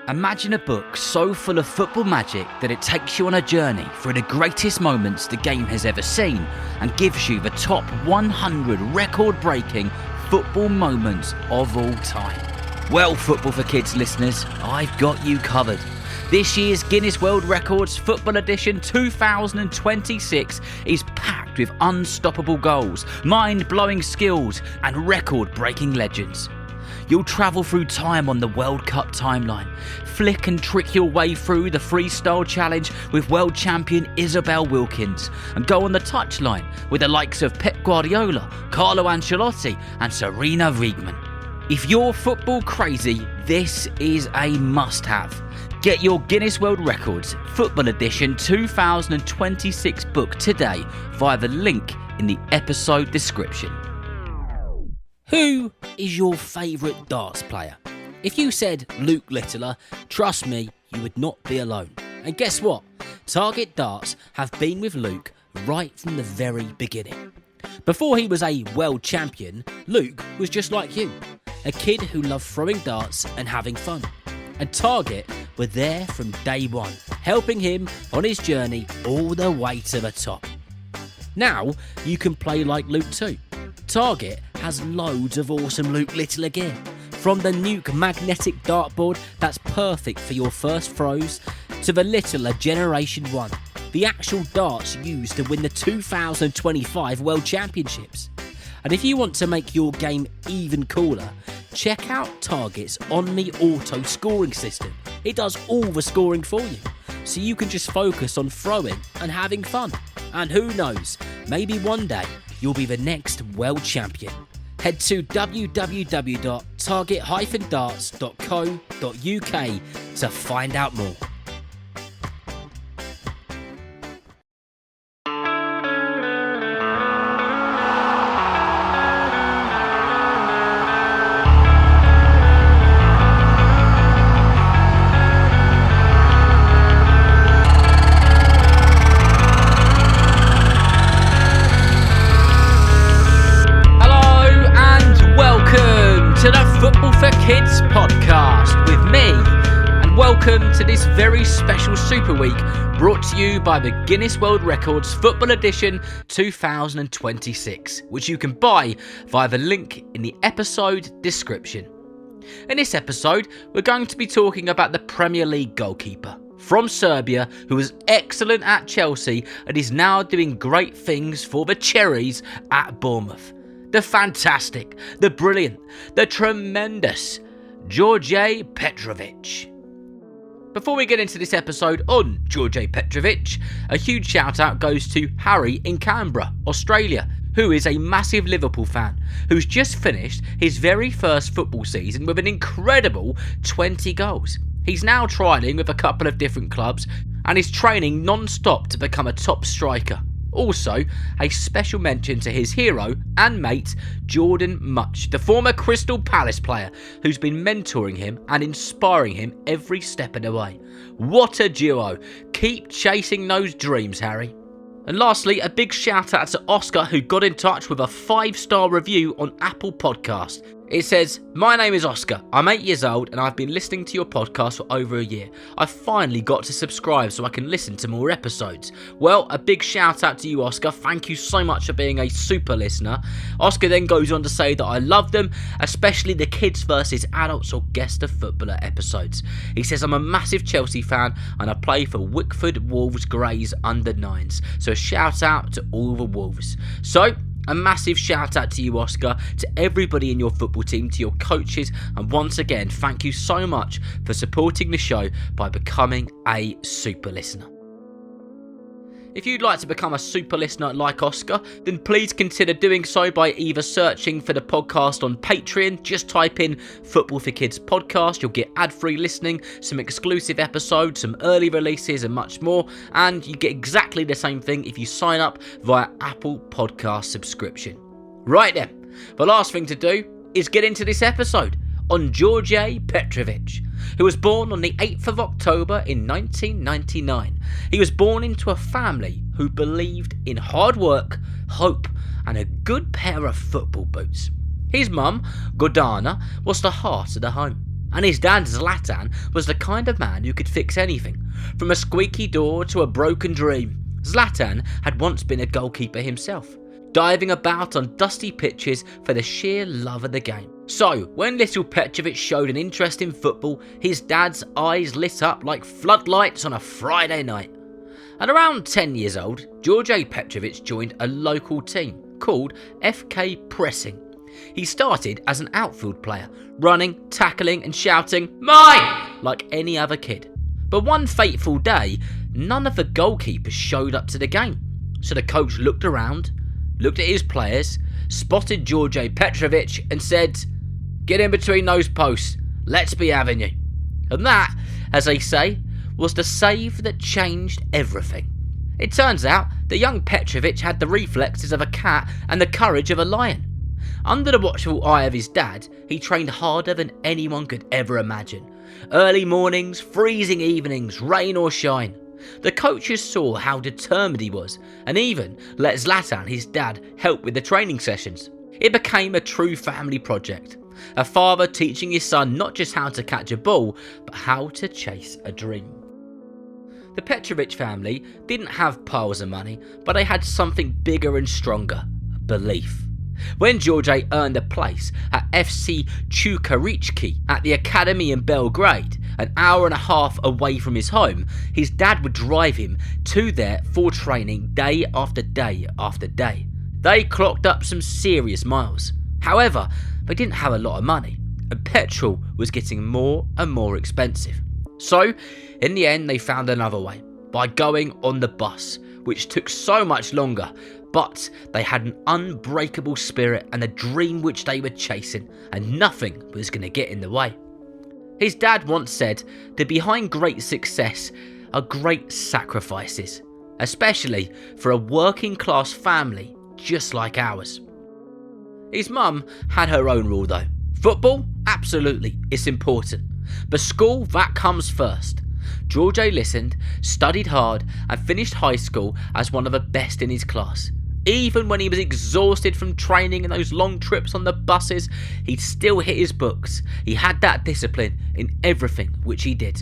Imagine a book so full of football magic that it takes you on a journey through the greatest moments the game has ever seen and gives you the top 100 record-breaking football moments of all time. Well, Football for Kids listeners, I've got you covered. This year's Guinness World Records Football Edition 2026 is packed with unstoppable goals, mind-blowing skills and record-breaking legends. You'll travel through time on the World Cup timeline, flick and trick your way through the freestyle challenge with world champion Isabel Wilkins, and go on the touchline with the likes of Pep Guardiola, Carlo Ancelotti and Serena Wiegmann. If you're football crazy, this is a must-have. Get your Guinness World Records Football Edition 2026 book today via the link in the episode description. Who is your favourite darts player? If you said Luke Littler, trust me, you would not be alone. And guess what? Target Darts have been with Luke right from the very beginning. Before he was a world champion, Luke was just like you, a kid who loved throwing darts and having fun. And Target were there from day one, helping him on his journey all the way to the top. Now you can play like Luke too. Target has loads of awesome Luke Littler gear, from the Nuke magnetic dartboard that's perfect for your first throws, to the Littler Generation 1, the actual darts used to win the 2025 World Championships. And if you want to make your game even cooler, check out Target's Omni Auto scoring system. It does all the scoring for you, so you can just focus on throwing and having fun. And who knows, maybe one day you'll be the next world champion. Head to www.target-darts.co.uk to find out more. To the Football for Kids podcast with me, and welcome to this very special Super Week brought to you by the Guinness World Records Football Edition 2026, which you can buy via the link in the episode description. In this episode, we're going to be talking about the Premier League goalkeeper from Serbia who was excellent at Chelsea and is now doing great things for the Cherries at Bournemouth. The fantastic, the brilliant, the tremendous Djordje Petrović. Before we get into this episode on Djordje Petrović, a huge shout out goes to Harry in Canberra, Australia, who is a massive Liverpool fan, who's just finished his very first football season with an incredible 20 goals. He's now trialling with a couple of different clubs and is training non-stop to become a top striker. Also, a special mention to his hero and mate, Jordan Much, the former Crystal Palace player who's been mentoring him and inspiring him every step of the way. What a duo. Keep chasing those dreams, Harry. And lastly, a big shout out to Oscar, who got in touch with a 5-star review on Apple Podcast. It says, "My name is Oscar, I'm 8 years old and I've been listening to your podcast for over a year. I finally got to subscribe so I can listen to more episodes." Well, a big shout out to you, Oscar. Thank you so much for being a super listener. Oscar then goes on to say that I love them, especially the kids versus adults or guest of footballer episodes. He says, "I'm a massive Chelsea fan and I play for Wickford Wolves Greys under 9s. So a shout out to all the Wolves." So, a massive shout out to you, Oscar, to everybody in your football team, to your coaches, and once again, thank you so much for supporting the show by becoming a super listener. If you'd like to become a super listener like Oscar, then please consider doing so by either searching for the podcast on Patreon. Just type in Football for Kids podcast. You'll get ad-free listening, some exclusive episodes, some early releases and much more. And you get exactly the same thing if you sign up via Apple Podcast subscription. Right then, the last thing to do is get into this episode on Djordje Petrović, who was born on the 8th of October in 1999. He was born into a family who believed in hard work, hope, and a good pair of football boots. His mum, Gordana, was the heart of the home, And his dad Zlatan was the kind of man who could fix anything, from a squeaky door to a broken dream. Zlatan had once been a goalkeeper himself, diving about on dusty pitches for the sheer love of the game. So, when little Petrović showed an interest in football, his dad's eyes lit up like floodlights on a Friday night. At around 10 years old, Djordje Petrović joined a local team called FK Pressing. He started as an outfield player, running, tackling and shouting, "Mine!" like any other kid. But one fateful day, none of the goalkeepers showed up to the game. So the coach looked around, looked at his players, spotted Djordje Petrović and said, "Get in between those posts, let's be having you." And that, as they say, was the save that changed everything. It turns out that young Petrović had the reflexes of a cat and the courage of a lion. Under the watchful eye of his dad, he trained harder than anyone could ever imagine. Early mornings, freezing evenings, rain or shine. The coaches saw how determined he was and even let Zlatan, his dad, help with the training sessions. It became a true family project. A father teaching his son not just how to catch a ball, but how to chase a dream. The Petrović family didn't have piles of money, but they had something bigger and stronger: belief. When Djordje earned a place at FC Čukarički at the academy in Belgrade, an hour and a half away from his home, his dad would drive him to there for training day after day after day. They clocked up some serious miles. However, they didn't have a lot of money, and petrol was getting more and more expensive. So, in the end, they found another way, by going on the bus, which took so much longer, but they had an unbreakable spirit and a dream which they were chasing, and nothing was going to get in the way. His dad once said that behind great success are great sacrifices, especially for a working class family just like ours. His mum had her own rule though. Football? Absolutely, it's important. But school, that comes first. Djordje listened, studied hard and finished high school as one of the best in his class. Even when he was exhausted from training and those long trips on the buses, he'd still hit his books. He had that discipline in everything which he did.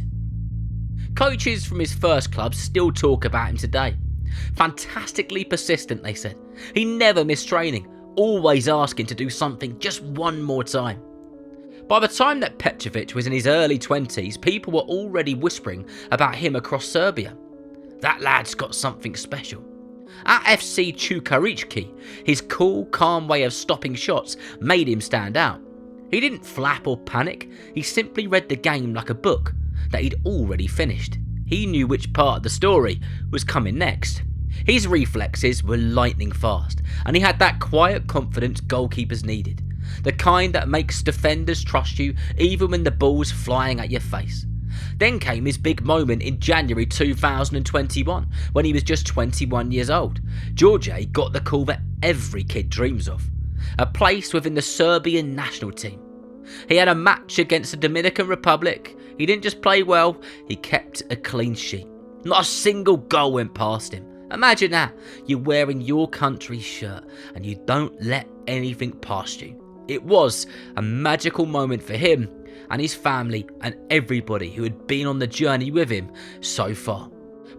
Coaches from his first club still talk about him today. Fantastically persistent, they said. He never missed training, always asking to do something just one more time. By the time that Petrović was in his early 20s, people were already whispering about him across Serbia. That lad's got something special. At FC Čukarički, his cool, calm way of stopping shots made him stand out. He didn't flap or panic, he simply read the game like a book that he'd already finished. He knew which part of the story was coming next. His reflexes were lightning fast, and he had that quiet confidence goalkeepers needed. The kind that makes defenders trust you even when the ball's flying at your face. Then came his big moment in January 2021 when he was just 21 years old. Djordje got the call that every kid dreams of. A place within the Serbian national team. He had a match against the Dominican Republic. He didn't just play well, he kept a clean sheet. Not a single goal went past him. Imagine that, you're wearing your country's shirt and you don't let anything past you. It was a magical moment for him and his family and everybody who had been on the journey with him so far.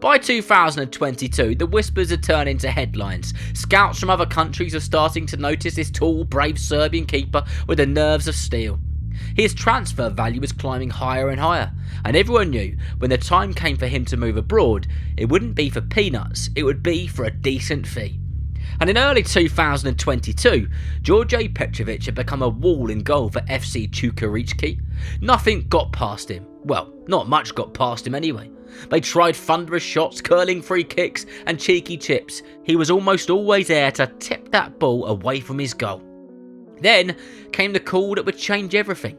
By 2022, the whispers are turning into headlines. Scouts from other countries are starting to notice this tall, brave Serbian keeper with the nerves of steel. His transfer value was climbing higher and higher, and everyone knew when the time came for him to move abroad, it wouldn't be for peanuts, it would be for a decent fee. And in early 2022, Djordje Petrović had become a wall in goal for FC Čukarički. Nothing got past him. Well, not much got past him anyway. They tried thunderous shots, curling free kicks and cheeky chips. He was almost always there to tip that ball away from his goal. Then came the call that would change everything.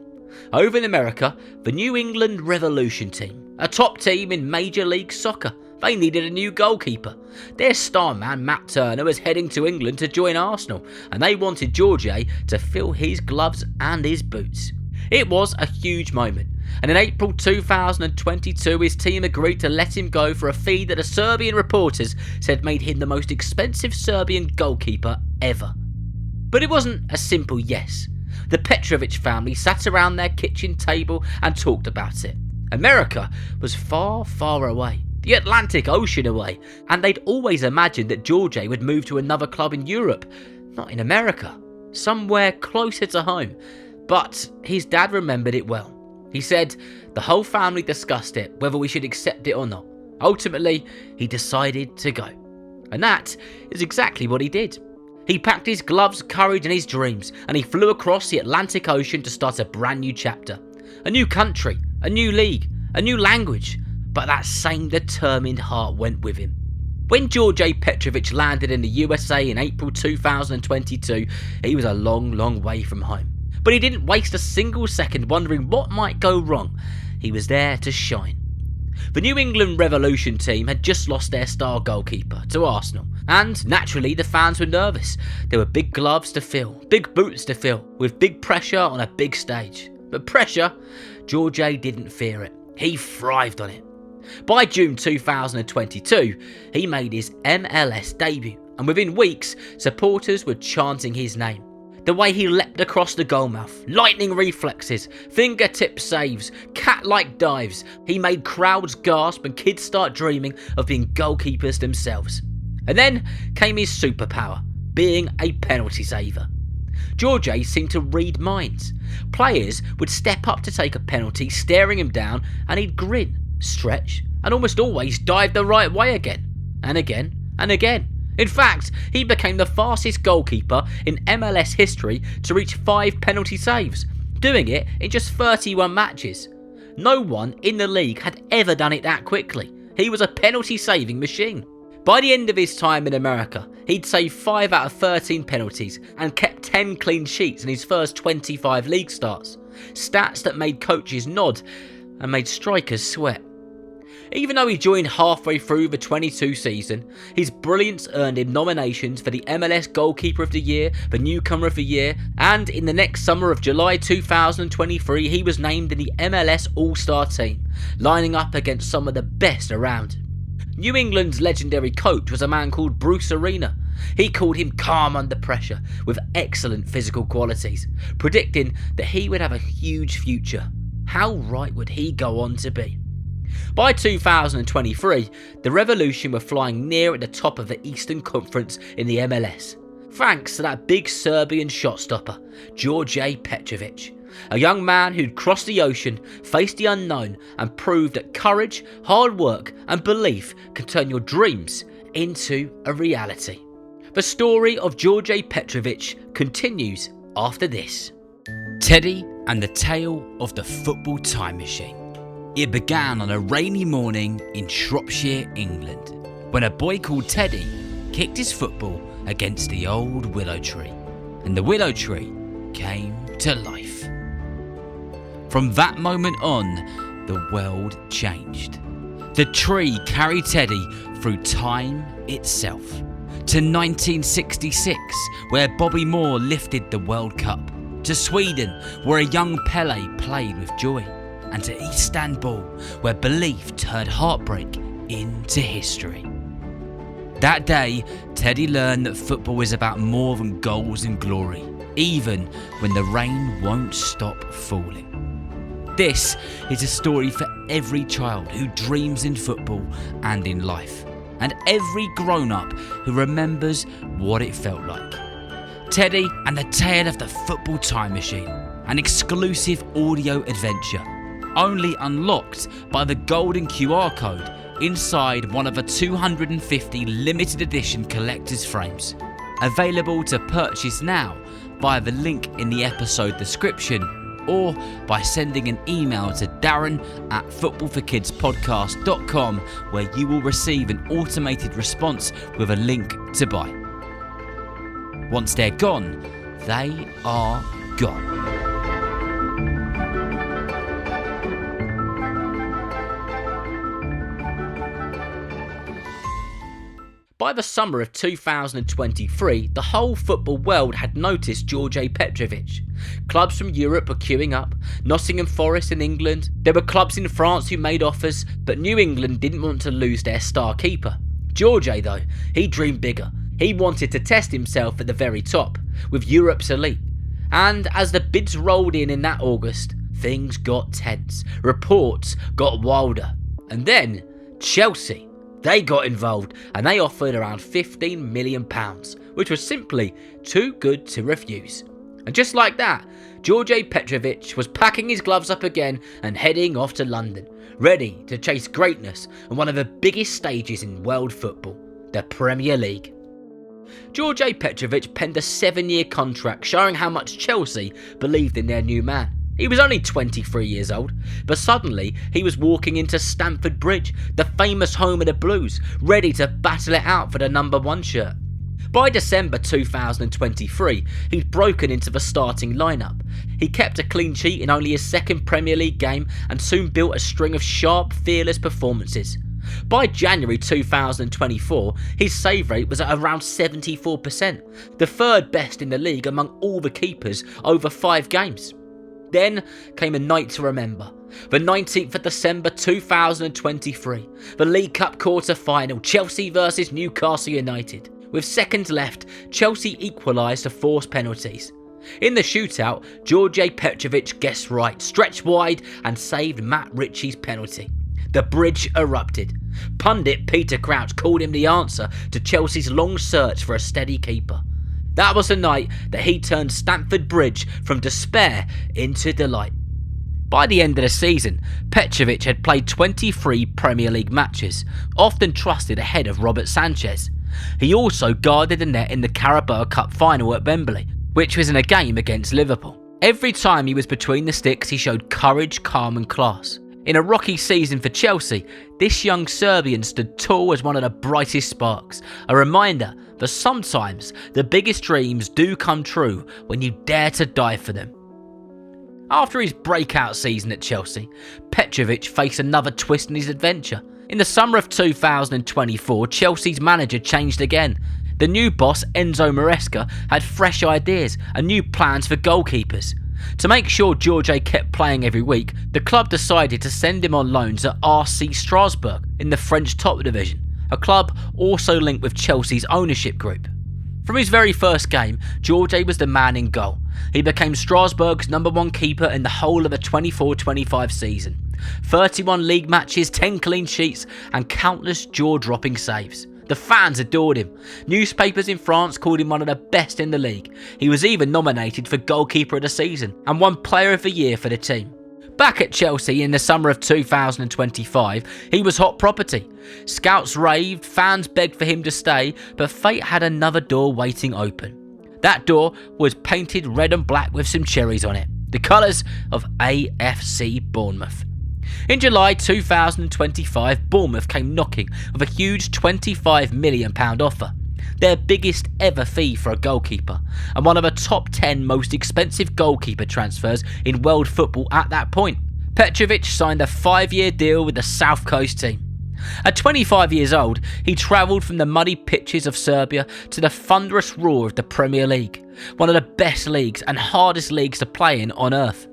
Over in America, the New England Revolution team, a top team in Major League Soccer, they needed a new goalkeeper. Their star man Matt Turner was heading to England to join Arsenal, and they wanted Djordje to fill his gloves and his boots. It was a huge moment, and in April 2022 his team agreed to let him go for a fee that the Serbian reporters said made him the most expensive Serbian goalkeeper ever. But it wasn't a simple yes. The Petrović family sat around their kitchen table and talked about it. America was far, far away, the Atlantic Ocean away, and they'd always imagined that Djordje would move to another club in Europe, not in America, somewhere closer to home. But his dad remembered it well. He said the whole family discussed it, whether we should accept it or not. Ultimately, he decided to go. And that is exactly what he did. He packed his gloves, courage and his dreams, and he flew across the Atlantic Ocean to start a brand new chapter. A new country, a new league, a new language, but that same determined heart went with him. When Djordje Petrović landed in the USA in April 2022, he was a long, long way from home. But he didn't waste a single second wondering what might go wrong. He was there to shine. The New England Revolution team had just lost their star goalkeeper to Arsenal, and naturally the fans were nervous. There were big gloves to fill, big boots to fill, with big pressure on a big stage. But pressure, Djordje didn't fear it. He thrived on it. By June 2022, he made his MLS debut, and within weeks, supporters were chanting his name. The way he leapt across the goalmouth, lightning reflexes, fingertip saves, cat-like dives, he made crowds gasp and kids start dreaming of being goalkeepers themselves. And then came his superpower, being a penalty saver. Djordje seemed to read minds. Players would step up to take a penalty, staring him down, and he'd grin, stretch, and almost always dive the right way again, and again, and again. In fact, he became the fastest goalkeeper in MLS history to reach 5 penalty saves, doing it in just 31 matches. No one in the league had ever done it that quickly. He was a penalty saving machine. By the end of his time in America, he'd saved 5 out of 13 penalties and kept 10 clean sheets in his first 25 league starts. Stats that made coaches nod and made strikers sweat. Even though he joined halfway through the 22 season, his brilliance earned him nominations for the MLS Goalkeeper of the Year, the Newcomer of the Year, and in the next summer of July 2023 he was named in the MLS All-Star team, lining up against some of the best around. New England's legendary coach was a man called Bruce Arena. He called him calm under pressure, with excellent physical qualities, predicting that he would have a huge future. How right would he go on to be? By 2023, the Revolution were flying near at the top of the Eastern Conference in the MLS, thanks to that big Serbian shot stopper, Djordje Petrović, a young man who'd crossed the ocean, faced the unknown, and proved that courage, hard work, and belief can turn your dreams into a reality. The story of Djordje Petrović continues after this. Teddy and the Tale of the Football Time Machine. It began on a rainy morning in Shropshire, England, when a boy called Teddy kicked his football against the old willow tree, and the willow tree came to life. From that moment on, the world changed. The tree carried Teddy through time itself, to 1966, where Bobby Moore lifted the World Cup, to Sweden, where a young Pele played with joy, and to Istanbul, where belief turned heartbreak into history. That day, Teddy learned that football is about more than goals and glory, even when the rain won't stop falling. This is a story for every child who dreams in football and in life, and every grown-up who remembers what it felt like. Teddy and the Tale of the Football Time Machine, an exclusive audio adventure, only unlocked by the golden QR code inside one of a 250 limited edition collector's frames. Available to purchase now via the link in the episode description, or by sending an email to darren@footballforkidspodcast.com, where you will receive an automated response with a link to buy. Once they're gone, they are gone. By the summer of 2023, the whole football world had noticed Djordje Petrović. Clubs from Europe were queuing up, Nottingham Forest in England. There were clubs in France who made offers, but New England didn't want to lose their star keeper. Djordje, though, he dreamed bigger. He wanted to test himself at the very top, with Europe's elite. And as the bids rolled in that August, things got tense, reports got wilder, and then Chelsea, they got involved and they offered around £15 million, which was simply too good to refuse. And just like that, Djordje Petrović was packing his gloves up again and heading off to London, ready to chase greatness on one of the biggest stages in world football, the Premier League. Djordje Petrović penned a 7-year contract showing how much Chelsea believed in their new man. He was only 23 years old, but suddenly he was walking into Stamford Bridge, the famous home of the Blues, ready to battle it out for the number 1 shirt. By December 2023, he'd broken into the starting lineup. He kept a clean sheet in only his second Premier League game and soon built a string of sharp, fearless performances. By January 2024, his save rate was at around 74%, the third best in the league among all the keepers over 5 games. Then came a night to remember. The 19th of December 2023, the League Cup quarter-final, Chelsea versus Newcastle United. With seconds left, Chelsea equalised to force penalties. In the shootout, Djordje Petrović guessed right, stretched wide and saved Matt Ritchie's penalty. The bridge erupted. Pundit Peter Crouch called him the answer to Chelsea's long search for a steady keeper. That was the night that he turned Stamford Bridge from despair into delight. By the end of the season, Petrović had played 23 Premier League matches, often trusted ahead of Robert Sanchez. He also guarded the net in the Carabao Cup final at Wembley, which was in a game against Liverpool. Every time he was between the sticks, he showed courage, calm and class. In a rocky season for Chelsea, this young Serbian stood tall as one of the brightest sparks, a reminder that sometimes the biggest dreams do come true when you dare to die for them. After his breakout season at Chelsea, Petrović faced another twist in his adventure. In the summer of 2024, Chelsea's manager changed again. The new boss, Enzo Maresca, had fresh ideas and new plans for goalkeepers. To make sure Djordje kept playing every week, the club decided to send him on loans at RC Strasbourg in the French top division, a club also linked with Chelsea's ownership group. From his very first game, Djordje was the man in goal. He became Strasbourg's number 1 keeper in the whole of the 24-25 season. 31 league matches, 10 clean sheets and countless jaw-dropping saves. The fans adored him. Newspapers in France called him one of the best in the league. He was even nominated for Goalkeeper of the Season and won Player of the Year for the team. Back at Chelsea in the summer of 2025, he was hot property. Scouts raved, fans begged for him to stay, but fate had another door waiting open. That door was painted red and black with some cherries on it, the colours of AFC Bournemouth. In July 2025, Bournemouth came knocking with a huge £25 million offer, their biggest ever fee for a goalkeeper, and one of the top 10 most expensive goalkeeper transfers in world football at that point. Petrović signed a 5-year deal with the South Coast team. At 25 years old, he travelled from the muddy pitches of Serbia to the thunderous roar of the Premier League, one of the best leagues and hardest leagues to play in on earth.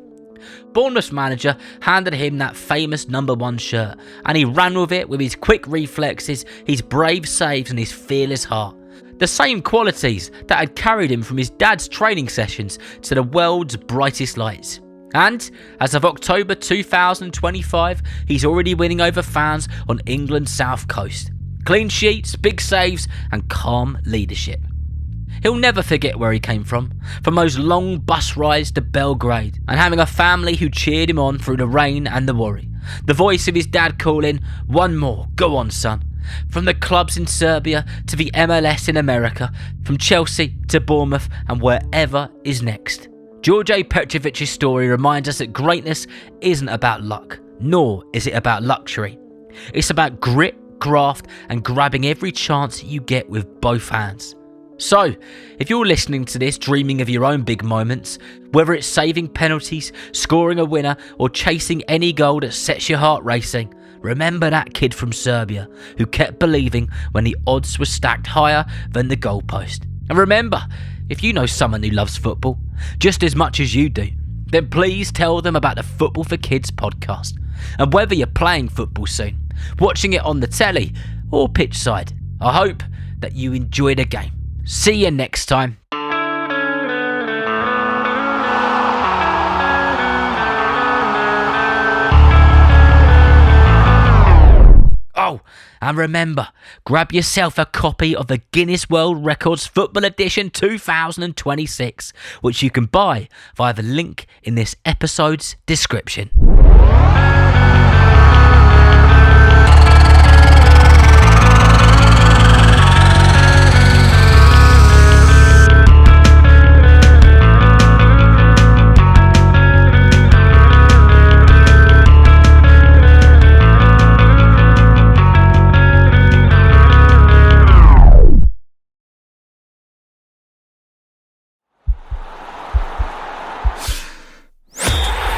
Bournemouth's manager handed him that famous number 1 shirt, and he ran with it with his quick reflexes, his brave saves and his fearless heart. The same qualities that had carried him from his dad's training sessions to the world's brightest lights. And as of October 2025, he's already winning over fans on England's South Coast. Clean sheets, big saves and calm leadership. He'll never forget where he came from those long bus rides to Belgrade, and having a family who cheered him on through the rain and the worry. The voice of his dad calling, "One more, go on son." From the clubs in Serbia to the MLS in America, from Chelsea to Bournemouth and wherever is next. Djordje Petrovic's story reminds us that greatness isn't about luck, nor is it about luxury. It's about grit, graft and grabbing every chance you get with both hands. So, if you're listening to this dreaming of your own big moments, whether it's saving penalties, scoring a winner or chasing any goal that sets your heart racing, remember that kid from Serbia who kept believing when the odds were stacked higher than the goalpost. And remember, if you know someone who loves football just as much as you do, then please tell them about the Football for Kids podcast. And whether you're playing football soon, watching it on the telly or pitch side, I hope that you enjoy the game. See you next time. now. And remember, grab yourself a copy of the Guinness World Records Football Edition 2026, which you can buy via the link in this episode's description.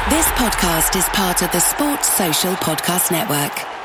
This podcast is part of the Sports Social Podcast Network.